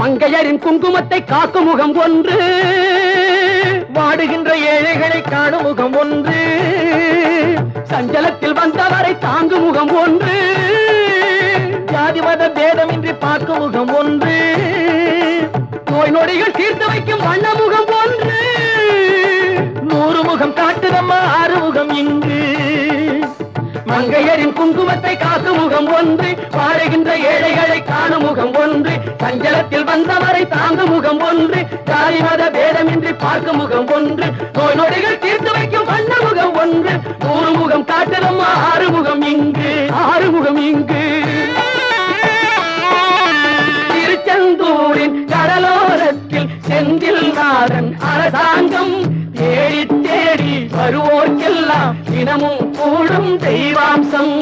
மங்கையரின் குங்குமத்தை காக்கும் முகம் ஒன்று, வாடுகின்ற ஏழைகளை காணும் முகம் ஒன்று, சஞ்சலத்தில் வந்தவரை தாங்கும் முகம் ஒன்று, ஜாதி மத பேதமின்றி பார்க்கும் முகம் ஒன்று, நோய் நொடிகள் தீர்த்து வைக்கும் வண்ண முகம் ஒன்று, 100 முகம் காட்டுதம்மா 6 முகம் இங்கு. மங்கையரின் குங்குமத்தை காக்கும் முகம் ஒன்று, வாழுகின்ற ஏழைகளை காணும் முகம் ஒன்று, சஞ்சலத்தில் வந்தவரை தாங்கும் முகம் ஒன்று, ஜாதி மத பேதமின்றி பார்க்கும் முகம் ஒன்று, நோய் நொடிகள் தீர்த்து வைக்கும் வண்ண முகம் ஒன்று, 100 முகம் காட்டுதம்மா 6 முகம் இங்கு, 6 முகம் இங்கு. திருச்செந்தூரின் கடலோரத்தில் செந்தில் நாதன் அரசாங்கம் தேடி தேடி வருவோர்க்கெல்லாம் தினமும் கூடும் தெய்வாம்சம்.